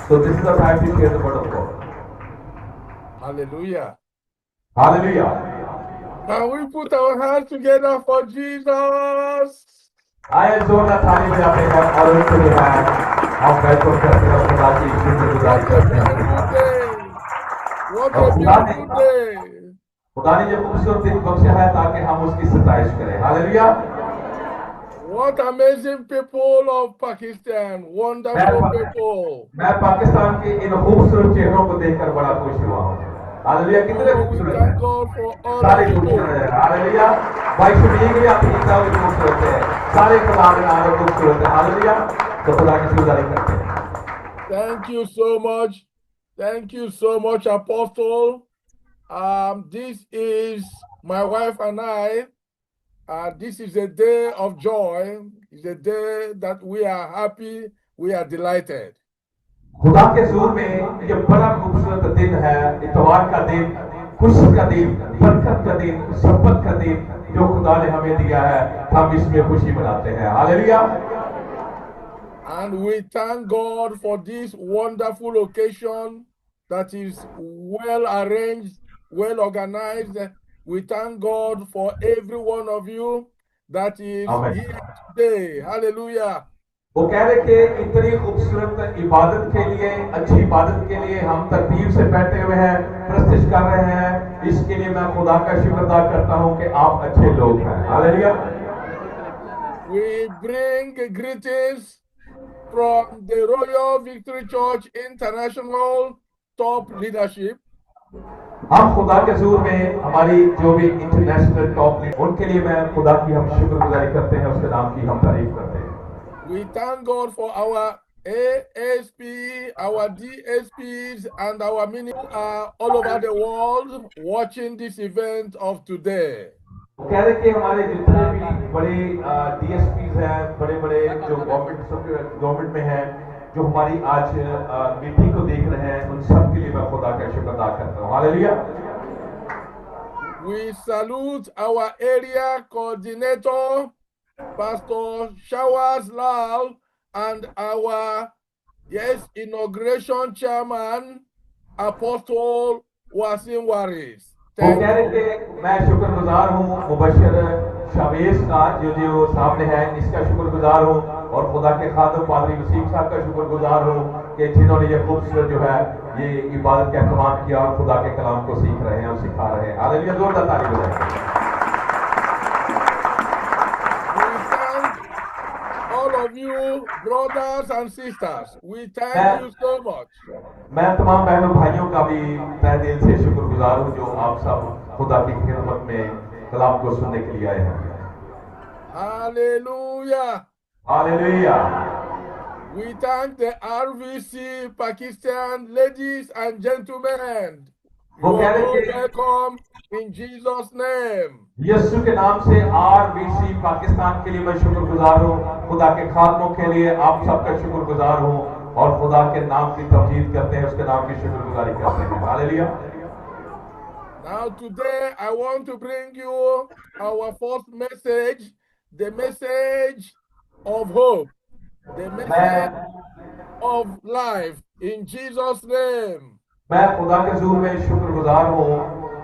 So this is the time to share the word of God. Hallelujah. Hallelujah. Can we put our hands together for Jesus? आइए जोरदार ताली बजाते हैं और उनके लिए हम वेलकम करते हैं खुदा की शुक्रगुजारी करते हैं। What a beautiful day. खुदा ने जो खूबसूरत दिन बख्शा है ताकि हम उसकी सताइश करें। Hallelujah. What amazing people of Pakistan, wonderful people. मैं पाकिस्तान के इन खूबसूरत चेहरों को देखकर बड़ा खुश हुआ हूँ। हालेलुया, कितने खूबसूरत हैं। सारे खूबसूरत हैं। हालेलुया। भाई शमीक भी आपकी किताब में खूबसूरत है। सारे खुदा के नाम में खूबसूरत है। हालेलुया। तो खुदा की शुक्रिया करते हैं। Thank you so much. Thank you so much, Apostle. This is my wife and I. This is a day of joy. It's a day that we are happy, we are delighted. खुदा के हुजूर में ये बड़ा खूबसूरत दिन है, इतवार का दिन, खुशी का दिन, बरकत का दिन, सबक का दिन जो खुदा ने हमें दिया है, हम इसमें खुशी मनाते हैं। Hallelujah. And we thank God for this wonderful occasion that is well arranged, well organized. We thank God for every one of you that is here today. Hallelujah. वो कह रहे कि इतनी खूबसूरत इबादत के लिए, अच्छी इबादत के लिए हम तरतीब से बैठे हुए हैं, प्रस्तुत कर रहे हैं। इसके लिए मैं खुदा का शुक्र अदा करता हूं कि आप अच्छे लोग हैं। Hallelujah. We bring greetings from the Royal Victory Church International top leadership. हम खुदा के हुजूर में हमारी जो भी इंटरनेशनल टॉप लीडर, उनके लिए मैं खुदा की हम शुक्रगुजारी करते हैं, उसके नाम की हम तारीफ करते हैं। We thank God for our ASP, our DSPs, and our ministers are all over the world watching this event of today. कह रहे कि हमारे जितने भी बड़े DSPs हैं, बड़े-बड़े जो गवर्नमेंट में हैं, जो हमारी आज मीटिंग को देख रहे हैं, उन सब के लिए मैं खुदा का शुक्र अदा करता हूँ। Hallelujah. We salute our area coordinator, Pastor Shawaz Lal, and our inauguration chairman, Apostle Wasim Waris. वो कह रहे थे मैं शुक्रगुजार हूँ मुबशर शावेश का जो सामने है, इसका शुक्रगुजार हूँ और खुदा के खादम पादरी वसीम साहब का शुक्रगुजार हूँ कि जिन्होंने ये खूबसूरत जो है ये इबादत का एहतमाम किया और खुदा के कलाम को सीख रहे हैं और सिखा रहे हैं। हालेलुया। जोरदार ताली बजाएं। Of you brothers and sisters, we thank you so much. मैं तमाम बहनों भाइयों का भी तहे दिल से शुक्रगुजार हूँ जो आप सब खुदा की खिदमत में कलाम को सुनने के लिए आए हैं। Hallelujah. Hallelujah. We thank the RVC Pakistan ladies and gentlemen. You are all welcome in Jesus' name. यीशु के नाम से RVC पाकिस्तान के लिए मैं शुक्रगुजार हूँ, खुदा के खादमों के लिए आप सबका शुक्रगुजार हूँ और खुदा के नाम की तमजीद करते हैं, उसके नाम की शुक्रगुजारी करते हैं। Hallelujah. Now today I want to bring you our first message, the message of hope, the message मैं of life in Jesus' name. मैं खुदा के हजूर में शुक्रगुजार हूँ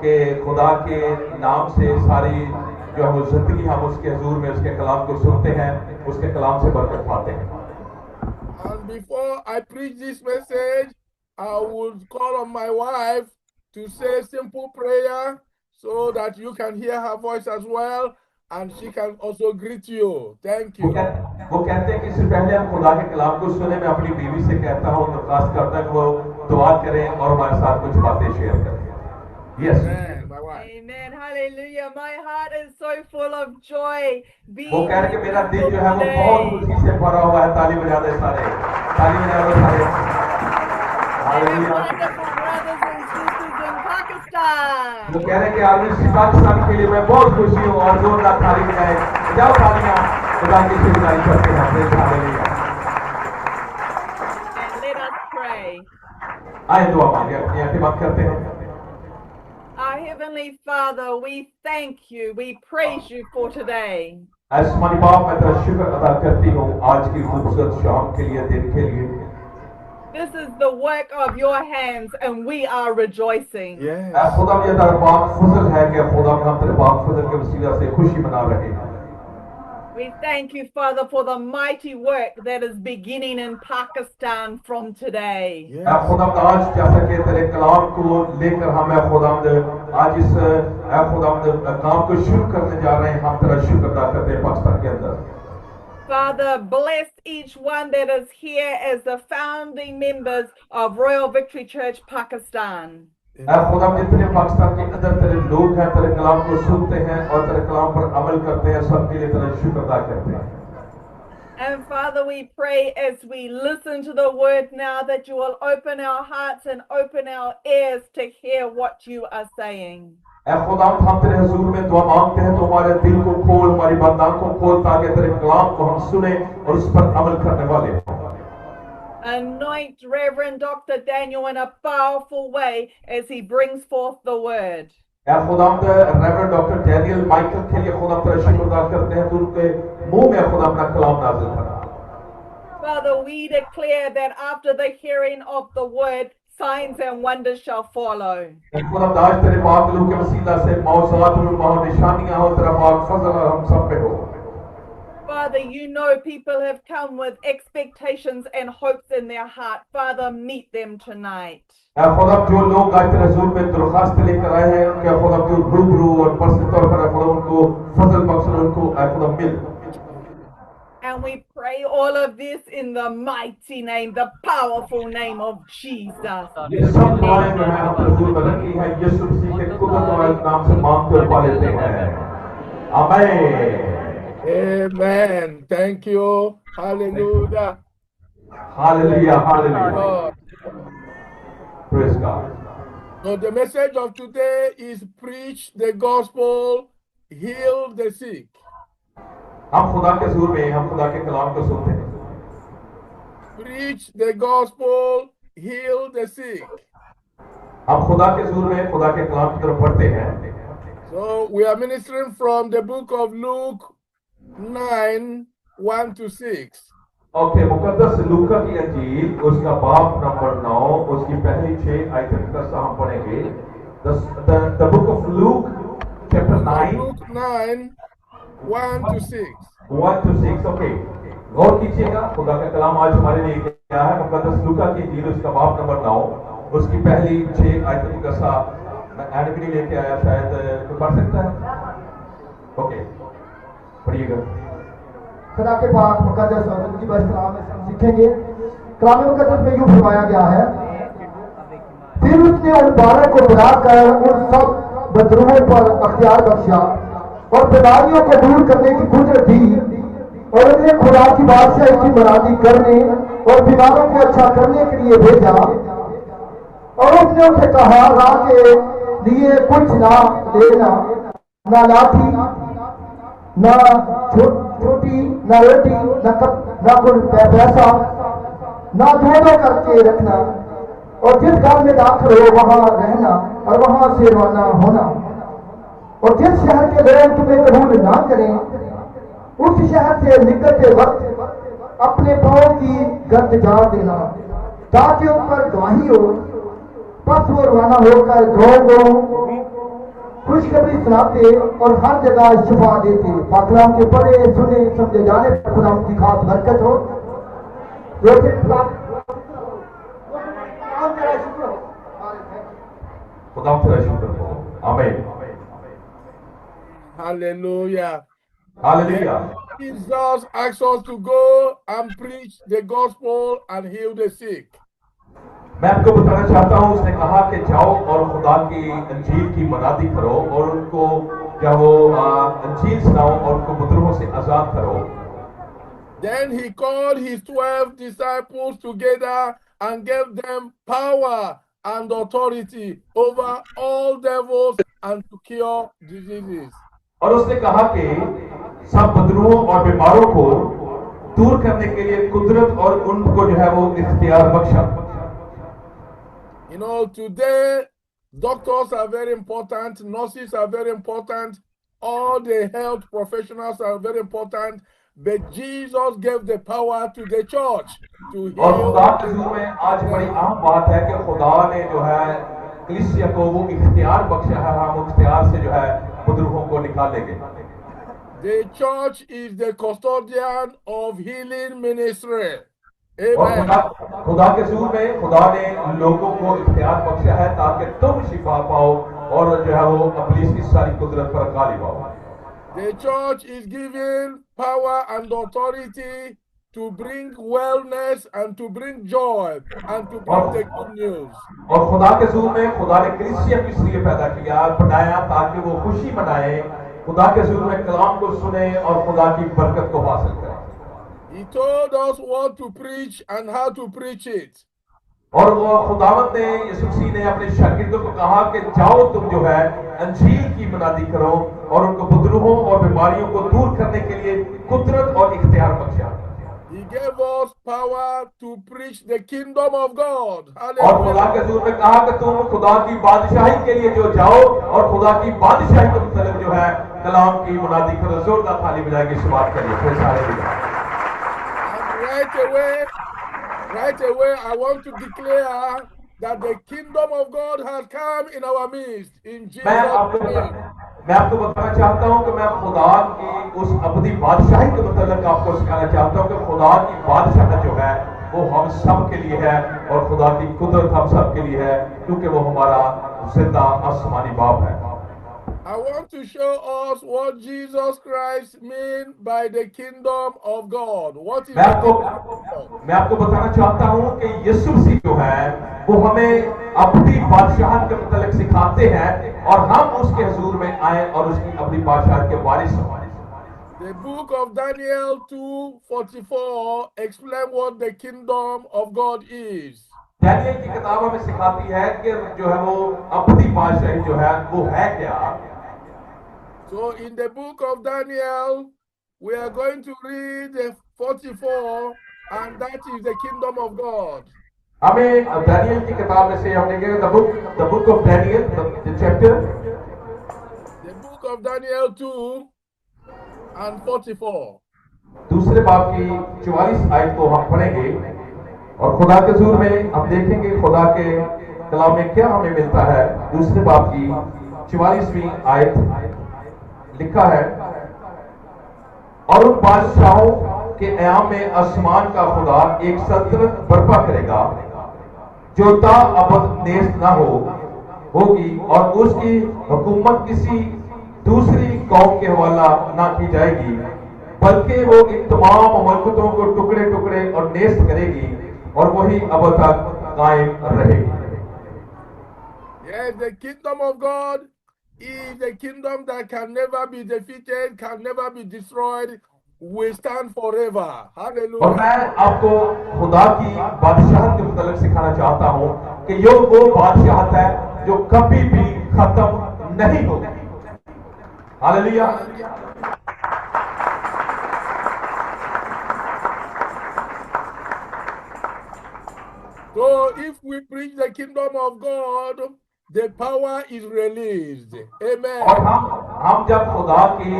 कि खुदा के नाम से सारी जो है वो जिंदगी हम उसके हजूर में उसके कलाम को सुनते हैं, उसके कलाम से बरकत पाते हैं। And before I preach this message, I would call on my wife to say a simple prayer so that you can hear her voice as well and she can also greet you. Thank you. वो कहते हैं कि इससे पहले हम खुदा के कलाम को सुने, मैं अपनी बीवी से कहता हूँ, दरखास्त करता हूँ कि वो दुआ करें और हमारे साथ कुछ बातें शेयर करें। Yes. Amen, my wife. Amen. Hallelujah. My heart is so full of joy. वो कह रहे कि मेरा दिल जो है वो बहुत खुशी से भरा हुआ है। ताली बजा दे सारे, ताली बजा दो सारे। Hallelujah. Wonderful brothers and sisters in Pakistan. वो कह रहे कि आदमी पाकिस्तान के लिए मैं बहुत खुशी हूँ और जोरदार ताली बजाए, बजाओ तालियां, खुदा की शुक्रिया करते हैं। Hallelujah. And let us pray. आए दुआ मांगे, अपनी आंखें बंद करते हैं। Our Heavenly Father, we thank you. We praise you for today. आसमानी बाप, मैं तेरा शुक्र अदा करती हूँ आज की खूबसूरत शाम के लिए, दिन के लिए। This is the work of your hands and we are rejoicing. Yes. खुदा ये तेरा पाक फजल है कि खुदा हम तेरे पाक फजल के वसीला से खुशी मना रहे हैं। We thank you, Father, for the mighty work that is beginning in Pakistan from today. Yes. खुदा आज जैसा कि तेरे कलाम को लेकर हम खुदा आज इस खुदा काम को शुरू करने जा रहे हैं, हम तेरा शुक्र अदा करते हैं पाकिस्तान के अंदर। Father, bless each one that is here as the founding members of Royal Victory Church Pakistan. खुदा जितने पाकिस्तान के अंदर तेरे लोग हैं, तेरे कलाम को सुनते हैं और तेरे कलाम पर अमल करते हैं, सबके लिए तेरा शुक्र अदा करते हैं। And Father, we pray as we listen to the word now that you will open our hearts and open our ears to hear what you are saying. खुदा हम तेरे हुजूर में दुआ मांगते हैं, तो हमारे दिल को खोल, हमारी बातों को खोल, ताकि तेरे कलाम को हम सुने और उस पर अमल करने वाले हों। Anoint Reverend Dr. Daniel in a powerful way as he brings forth the word. खुदाम रेवरेंड डॉक्टर डैनियल माइकल के लिए खुदा तेरा शुक्र अदा करते हैं, तो उनके मुंह में खुदा अपना कलाम नाज़िल करा। Father, we declare that after the hearing of the word, signs and wonders shall follow. खुदा आज तेरे पाक लोग के वसीला से मौजूद और निशानियां हो, तेरा पाक फजल हम सब पे हो। Father, you know people have come with expectations and hopes in their heart. Father, meet them tonight. खुदा जो लोग आज तेरे हुजूर में दरखास्त लेकर आए हैं, उनके खुदा जो रूबरू और पर्सनल तौर पर खुदा उनको फजल बख्श, उनको खुदा मिल। And we pray all of this in the mighty name, the powerful name of Jesus. ये सब दुआएं जो हैं हम तेरे हुजूर में रखी हैं, यीशु मसीह के कुदरत वाले नाम से मांगते और पा लेते हैं। आमीन। Amen. Thank you. Hallelujah. Hallelujah. Hallelujah. God. Praise God. So the message of today is preach the gospel, heal the sick. हम खुदा के हुजूर में हम खुदा के कलाम को सुनते हैं। Preach the gospel, heal the sick. हम खुदा के हुजूर में खुदा के कलाम की तरफ बढ़ते हैं। So we are ministering from the book of Luke 9:1-6. Okay, मुकद्दस लूका की अंजील उसका बाब नंबर 9 उसकी पहली 6 आयत तक हम पढ़ेंगे। The book of Luke chapter 9 Luke 9:1-6. 1-6। Okay, गौर कीजिएगा, खुदा का कलाम आज हमारे लिए क्या है। मुकद्दस लूका की अंजील उसका बाब नंबर 9 उसकी पहली 6 आयत का सा एडम नहीं लेके आया, शायद कोई पढ़ सकता है। ओके, पढ़िएगा। खुदा के पाक मुकद्दस और उनकी बस कलाम में हम सीखेंगे। कलाम मुकद्दस में यूं फरमाया गया है, फिर उसने उन 12 को बुलाकर उन सब बदरुओं पर अख्तियार बख्शा और बीमारियों को दूर करने की कुदरत दी और उन्हें खुदा की बादशाही की मुरादी करने और बीमारों को अच्छा करने के लिए भेजा। और उसने उनसे कहा, राह के लिए कुछ ना लेना, ना लाठी, ना छोटी, ना रोटी, ना कोई पैसा, ना दो करके रखना, और जिस घर में दाखिल हो वहां रहना और वहां से रवाना होना, और जिस शहर के लोग तुम्हें कबूल ना करें उस शहर से निकलते वक्त अपने पांव की गर्द झाड़ देना ताकि उन पर गवाही हो। बस वो रवाना होकर गाँव खुशखबरी सुनाते और हर जगह शिफा देते। पाकलाम के पढ़े सुने समझे जाने पर खुदा उनकी खास बरकत हो। खुदा तेरा शुक्र हो। आमीन। Hallelujah. Hallelujah. Jesus asks us to go and preach the gospel and heal the sick. मैं आपको बताना चाहता हूं, उसने कहा कि जाओ और खुदा की अंजील की मनादी करो और उनको क्या वो अंजील सुनाओ और उनको बुजुर्गों से आजाद करो। Then he called his 12 disciples together and gave them power and authority over all devils and to cure diseases. और उसने कहा कि सब बदरूहों और बीमारों को दूर करने के लिए कुदरत और उनको जो है वो इख्तियार बख्शा। You know, today doctors are very important, nurses are very important, all the health professionals are very important, but Jesus gave the power to the church to और खुदा heal. के हुजूर में आज बड़ी अहम बात है कि खुदा ने जो है कलीसिया को वो इख्तियार बख्शा है, हम इख्तियार से जो है बुजुर्गों को निकालेंगे। The church is the custodian of healing ministry. और Amen. खुदा के हुजूर में खुदा ने लोगों को इख्तियार बख्शा है ताकि तुम शिफा पाओ और जो है वो इब्लीस की सारी कुदरत पर गालिब पाओ। The church is given power and authority to bring wellness and to bring joy and to bring the good news. और खुदा के हुजूर में खुदा ने कलीसिया को इसलिए पैदा किया बनाया ताकि वो खुशी मनाए, खुदा के हुजूर में कलाम को सुने और खुदा की बरकत को हासिल करें। He told us what to preach and how to preach it. और वो खुदावंद ने यीशु मसीह ने अपने शागिर्दों को कहा कि जाओ तुम जो है अंजील की मनादी करो और उनको बुजुर्गों और बीमारियों को दूर करने के लिए कुदरत और इख्तियार बख्शा। He gave us power to preach the kingdom of God. और खुदा Hallelujah. के हुजूर में कहा कि तुम खुदा की बादशाही के लिए जो जाओ और खुदा की बादशाही के मतलब जो है कलाम की मुनादी करो। जोरदार ताली बजाएंगे, शुरुआत करिए फिर सारे। And right away, I want to declare that the kingdom of God has come in our midst. In Jesus' name. मैं आपको बताना चाहता हूं कि मैं खुदा की उस अबदी बादशाही के मतलब आपको सिखाना चाहता हूं कि खुदा की बादशाह जो है वो हम सब के लिए है और खुदा की कुदरत हम सब के लिए है क्योंकि वो हमारा जिंदा आसमानी बाप है। I want to show us what Jesus Christ means by the kingdom of God. What is मैं the kingdom of God? आपको बताना चाहता हूं कि यीशु मसीह जो है वो हमें अपनी बादशाहत के मतलब सिखाते हैं और हम उसके हुजूर में आए और उसकी अपनी बादशाहत के वारिस हो। The book of Daniel 2:44 explains what the kingdom of God is. Daniel की किताब हमें सिखाती है कि जो है वो अपनी बादशाही जो है वो है क्या। So in the book of Daniel, we are going to read 44, and that is the kingdom of God. हमें दानियल की किताब में से हम लेंगे the book of Daniel the chapter, The book of Daniel 2 and 44. दूसरे बाब की 44 आयत को हम पढ़ेंगे और खुदा के हुजूर में हम देखेंगे खुदा के कलाम में क्या हमें मिलता है। दूसरे बाब की 44वीं आयत लिखा है, और उन बादशाहों के क़याम में आसमान का खुदा एक सल्तनत बर्पा करेगा जो ता अबद नेस्त ना होगी और उसकी हुकूमत किसी दूसरी कौम के हवाला ना की जाएगी, बल्कि वो इन तमाम ममलकतों को टुकड़े टुकड़े और नेस्त करेगी और वही अब तक कायम रहेगी। Yes, the kingdom of God is a kingdom that can never be defeated, can never be destroyed, will stand forever. और Hallelujah. मैं आपको खुदा की बादशाहत के मतलब सिखाना चाहता हूं कि ये वो बादशाहत है जो कभी भी खत्म नहीं होगी। Hallelujah. So if we preach the kingdom of God, the power is released. और Amen. हम जब खुदा की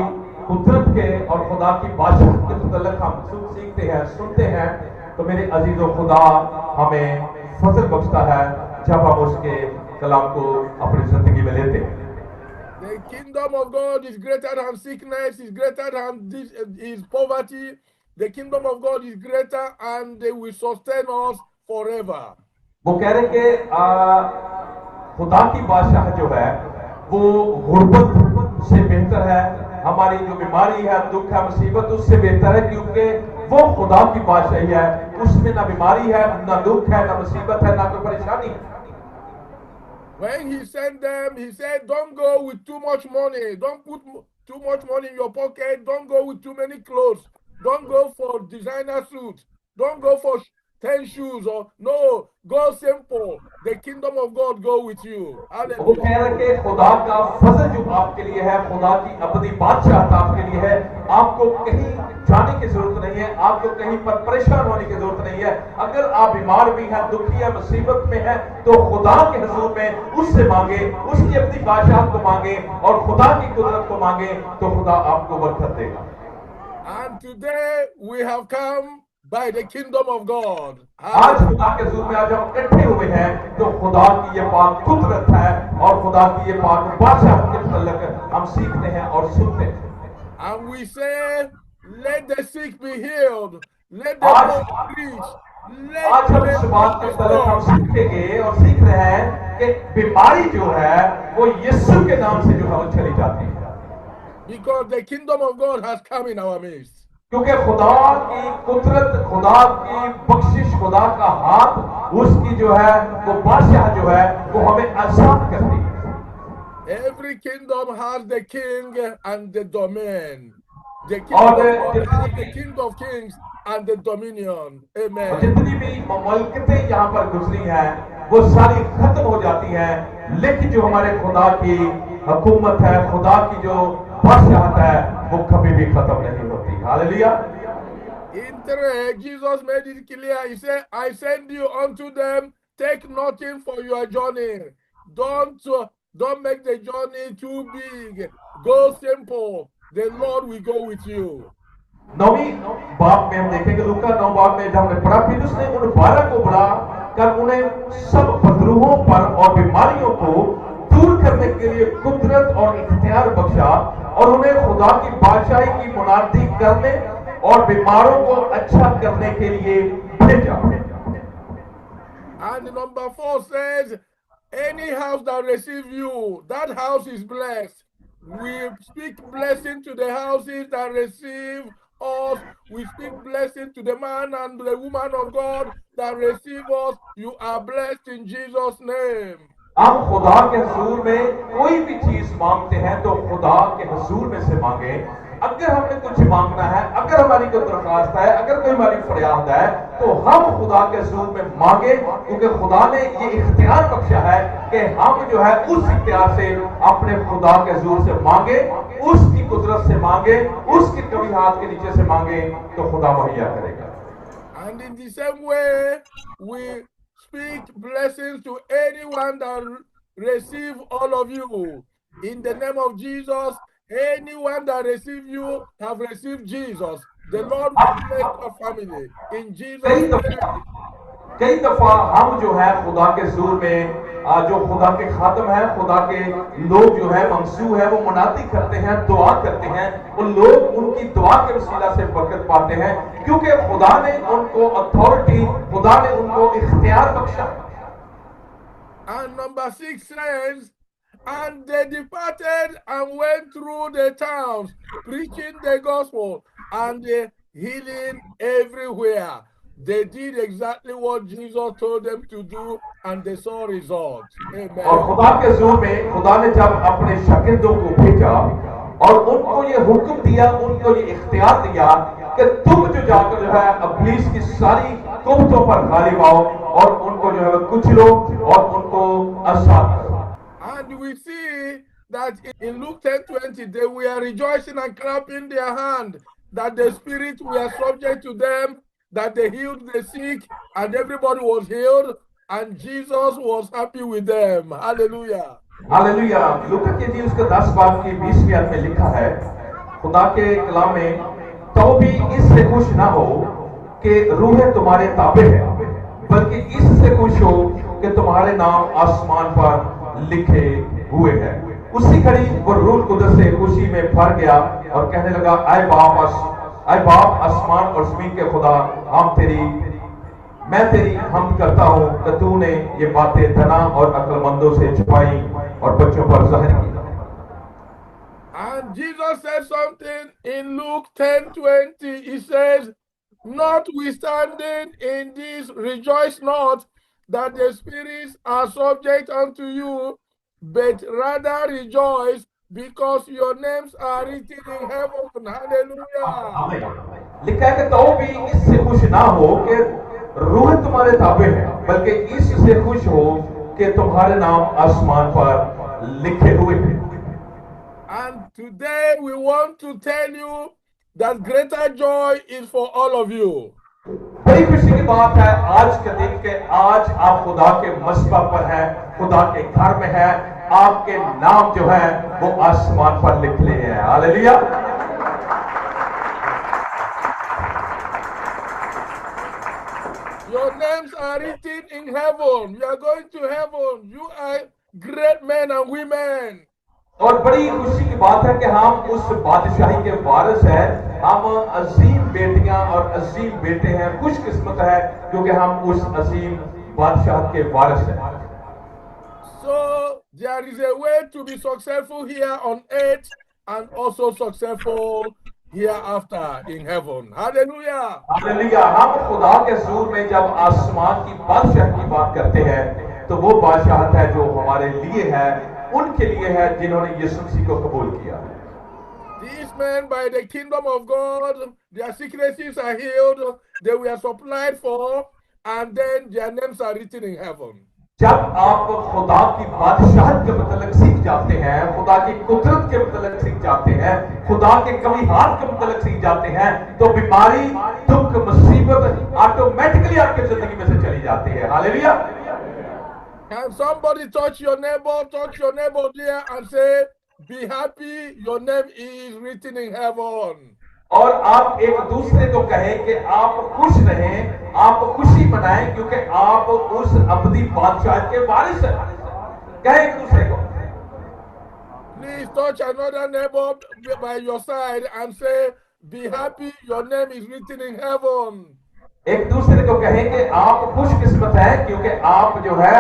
कुदरत के और खुदा की बादशाह के मुतल्लिक हम सीखते हैं, सुनते हैं, तो मेरे अजीजों, खुदा हमें फजल बख्शता है जब हम उसके कलाम को अपनी जिंदगी में लेते हैं। The kingdom of God is greater than sickness, is greater than this, is poverty. The kingdom of God is greater and they will sustain us forever. वो कह रहे कि खुदा की बादशाह जो है वो गुर्बत से बेहतर है, हमारी जो बीमारी है, दुख है, मुसीबत, उससे बेहतर है, क्योंकि वो खुदा की बादशाही है, उसमें ना बीमारी है, ना दुख है, ना मुसीबत है, ना कोई परेशानी है। When he sent them, he said, don't go with too much money. Don't put too much money in your pocket. Don't go with too many clothes. Don't go for designer suits. Don't go for 10 shoes. Or no, go simple. The kingdom of God go with you. वो Hallelujah. कह रहे कि खुदा का फजल जो आपके लिए है, खुदा की अबदी बादशाह आपके लिए है, आपको कहीं जाने की जरूरत नहीं है, आपको कहीं पर परेशान होने की जरूरत नहीं है। अगर आप बीमार भी हैं, दुखी है, मुसीबत में है, तो खुदा के हुजूर में उससे मांगे, उसकी अबदी बादशाह को मांगे और खुदा की कुदरत को मांगे, तो खुदा आपको बरकत देगा। And today we have come by the kingdom of God. आज खुदा के हुजूर में आज हम इकट्ठे हुए हैं, तो खुदा की ये पाक कुदरत है और खुदा की ये पाक बादशाह के मुतल्लिक हम सीखते हैं और सुनते हैं। And we say, let the sick be healed. Let the poor preach. आज हम इस बात के मुतल्लिक हम सीखेंगे और सीख रहे हैं कि बीमारी जो है वो यीशु के नाम से जो है वो चली जाती है, Because the kingdom of God has come in our midst. क्योंकि खुदा की कुदरत, खुदा की बख्शिश, खुदा का हाथ, उसकी जो है वो बादशाह जो है वो हमें आजाद करती है। Every kingdom has the king and the domain. The kingdom of God has the king of kings and the dominion. और Amen. जितनी भी ममलकतें यहाँ पर गुजरी हैं वो सारी खत्म हो जाती हैं, लेकिन जो हमारे खुदा की हुकूमत है, खुदा की जो बादशाहत है, वो कभी भी खत्म नहीं होती। Hallelujah. In 3, Jesus made it clear. He said, I send you unto them. Take nothing for your journey. Don't make the journey too big. Go simple. The Lord will go with you. 9वीं बाब में हम देखेंगे, लूका 9 बाब में जब हमने पढ़ा, फिर उसने उन 12 को बुला कर उन्हें सब उपद्रवों पर और बीमारियों को दूर करने के लिए कुदरत और इख्तियार बख्शा और उन्हें खुदा की बादशाही की मुनादी करने और बीमारों को अच्छा करने के लिए भेजा। And number 4 says, any house that receives you, that house is blessed. We speak blessing to the houses that receive us. We speak blessing to the man and the woman of God that receive us. You are blessed in Jesus' name. हम खुदा के हुजूर में कोई भी चीज मांगते हैं तो खुदा के हुजूर में से मांगे। अगर हमने कुछ मांगना है, अगर हमारी कोई दरखास्त है, अगर कोई हमारी फरियाद है, तो हम खुदा के हुजूर में मांगे, क्योंकि खुदा ने ये इख्तियार बख्शा है कि हम जो है उस इख्तियार से अपने खुदा के हुजूर से मांगे, उसकी कुदरत से मांगे, उसके कभी हाथ के नीचे से मांगे, तो खुदा मुहैया करेगा। And in the same way, we speak blessings to anyone that receive all of you. In the name of Jesus, anyone that receive you have received Jesus. The Lord will bless your family. In Jesus' name. कई दफा हम जो है खुदा के हुजूर में जो खुदा के खातम है, खुदा के लोग जो है मंसूब है, वो मुनादी करते हैं, दुआ करते हैं, वो लोग उनकी दुआ के वसीला से बरकत पाते हैं, क्योंकि खुदा ने उनको अथॉरिटी, खुदा ने उनको इख्तियार बख्शा। And number 6 says, and they departed and went through the towns, preaching the gospel and healing everywhere. They did exactly what Jesus told them to do, and they saw results. Amen. और खुदा के हुजूर में खुदा ने जब अपने शागिर्दों को भेजा और उनको ये हुक्म दिया, उनको ये इख्तियार दिया कि तुम जो जाकर जो है इब्लीस की सारी कुव्वतों पर गालिब आओ और उनको जो है कुचलो और उनको आजाद करो। And we see that in Luke 10:20, they were rejoicing and clapping their hand that the spirit were subject to them. that they healed the sick and everybody was healed and Jesus was happy with them. Hallelujah. Hallelujah. लूका के जी उसके 10 बाब की 20वीं आयत में लिखा है, खुदा के कलाम में, तो भी इससे खुश ना हो कि रूहें तुम्हारे ताबे है, बल्कि इससे खुश हो कि तुम्हारे नाम आसमान पर लिखे हुए हैं। उसी घड़ी वो रूह कुदस से खुशी में भर गया और कहने लगा, आए बाप आसमान और जमीन के खुदा, मैं तेरी हमद करता हूं कि तूने ये बातें धना और अक्लमंदों से छुपाई और बच्चों पर जाहिर की। And Jesus said something in Luke 10:20. He says, notwithstanding in this, rejoice not that the spirits are subject unto you, but rather rejoice because your names are written in heaven. Hallelujah. लिखा है कि तो भी इससे खुश ना हो कि रूह तुम्हारे ताबे है, बल्कि इससे खुश हो कि तुम्हारे नाम आसमान पर लिखे हुए हैं। And today we want to tell you that greater joy is for all of you. बड़ी खुशी की बात है आज के दिन के, आज आप खुदा के मस्बा पर हैं, खुदा के घर में हैं, आपके नाम जो है वो आसमान पर लिख लिए हैं। Hallelujah. Your names are written in heaven. You are going to heaven. You are great men and women. और बड़ी खुशी की बात है कि हम उस बादशाही के वारिस हैं, हम अजीम बेटियां और अजीम बेटे हैं। खुशकिस्मत है क्योंकि हम उस अजीम बादशाह के वारिस हैं। So there is a way to be successful here on earth and also successful hereafter in heaven. Hallelujah. Hallelujah. हम खुदा के हुजूर में जब आसमान की बादशाह की बात करते हैं तो वो बादशाहत है जो हमारे लिए है, उनके लिए है जिन्होंने यीशु मसीह को कबूल किया। These men, by the kingdom of God, their sicknesses are healed, they were supplied for, and then their names are written in heaven. जब आप खुदा की बादशाहत के मतलब सीख जाते हैं, खुदा की कुदरत के मतलब सीख जाते हैं, खुदा के कभी हाथ के मतलब सीख जाते हैं, तो बीमारी, दुख, मुसीबत ऑटोमेटिकली आपकी जिंदगी में से चली जाती है। Hallelujah. Can somebody touch your neighbor there and say, be happy, your name is written in heaven. और आप एक दूसरे को कहें कि आप खुश रहें, आप खुशी मनाएं क्योंकि आप उस अबदी बादशाह के वारिस हैं। कहें एक दूसरे को। Please touch another neighbor by your side and say, be happy, your name is written in heaven. एक दूसरे को कहें कि आप खुशकिस्मत हैं क्योंकि आप जो है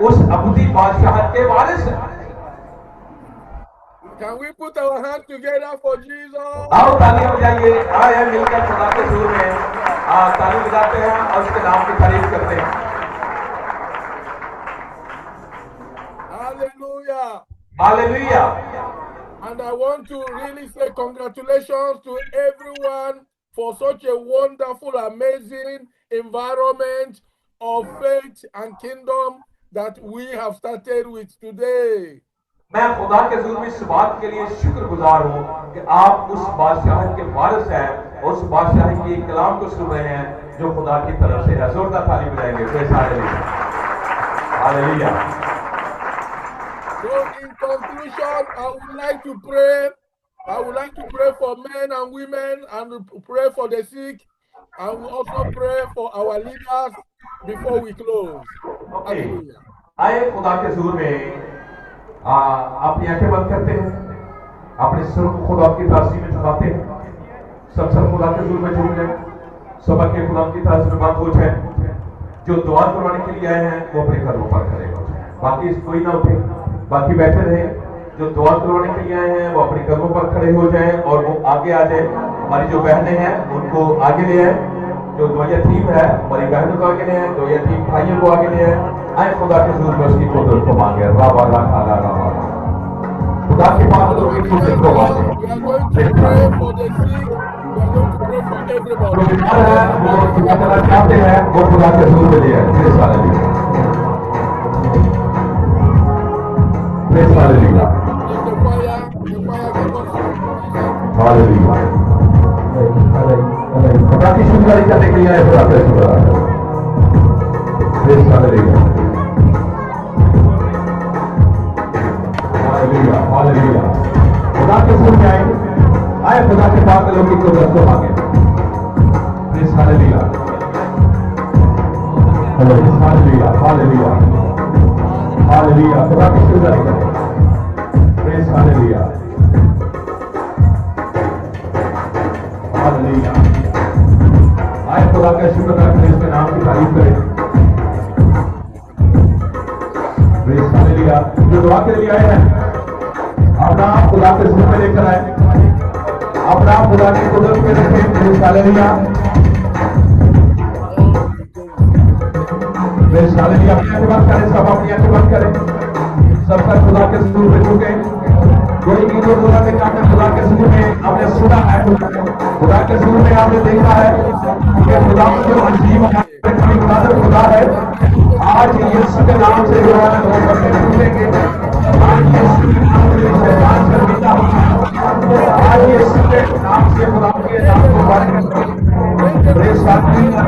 उस अबदी बादशाह के वारिस हैं। Can we put our hands together for Jesus? आओ ताली बजाइए, आए मिलकर खुदा के हुजूर में ताली बजाते हैं और उसके नाम की तारीफ करते हैं। Hallelujah. Hallelujah. And I want to really say congratulations to everyone for such a wonderful, amazing environment of faith and kingdom that we have started with today. मैं खुदा के हुजूर में इस बात के लिए शुक्रगुजार हूँ कि आप उस बादशाह के वारिस हैं और उस बादशाह के कलाम को सुन रहे हैं जो खुदा की तरफ से है। जोरदार ताली बजाएंगे। Hallelujah. So in conclusion, I would like to pray. I would like to pray for men and women and pray for the sick. I will also pray for our leaders before we close. Hallelujah. आए खुदा के हुजूर में अपनी आंखें बंद करते हैं, अपने सिर को खुदा की ताज़ीम में झुकाते हैं। सब खुदा के हुजूर में झुक जाए, सब के खुदा की ताज़ीम में बंद हो जाए। जो दुआ करवाने के लिए आए हैं वो अपने घरों पर खड़े हो जाए, बाकी कोई ना उठे, बाकी बैठे रहे। जो दुआ करवाने के लिए आए हैं वो अपने घरों पर खड़े हो जाए और वो आगे आ जाए। हमारी जो बहनें हैं उनको आगे ले आए, जो दो यतीम है हमारी बहनों को आगे ले आए, दो यतीम भाइयों को आगे ले आए। आए खुदा के हुजूर में उसकी कुदरत को मांगे। राबा ला खाला राबा, खुदा के पास तो उसकी कुदरत को मांगे। We are going to pray for the sick. We are going to pray for जो everybody. बीमार है वो दुआ करना चाहते हैं वो खुदा के हुजूर में ले आए। Praise hallelujah, praise hallelujah, If the choir give us some. Hallelujah. खुदा की शुक्रिया करने के लिए आए, खुदा का शुक्र। Praise hallelujah, hallelujah, hallelujah. खुदा के सुन आए खुदा के पाक लोग की कुदरत को मांगे। Praise hallelujah, hallelujah, hallelujah, hallelujah. खुदा की शुक्रिया करें। Praise hallelujah, hallelujah. आए खुदा का शुक्र करें, इसके नाम की तारीफ करें। Praise hallelujah. जो दुआ के लिए आए हैं, अपना आप खुदा के सुन में लेकर आए, अपना आप खुदा की कुदरत में रखें। Praise hallelujah, praise hallelujah. अपनी आंखें बंद करें, सब अपनी आंखें बंद करें, सबका खुदा के सुन में झुके। कोई गीत और खुदा के काम में खुदा के सुन में आपने सुना है, खुदा के सुन में आपने देखा है कि खुदा जो अजीब खुदा है। आज यीशु के नाम से जो है वो सबसे छूटेंगे। आज यीशु के नाम से शैतान शर्मिंदा होगा। आज यीशु के नाम से खुदा के नाम को बढ़ेंगे। Praise hallelujah.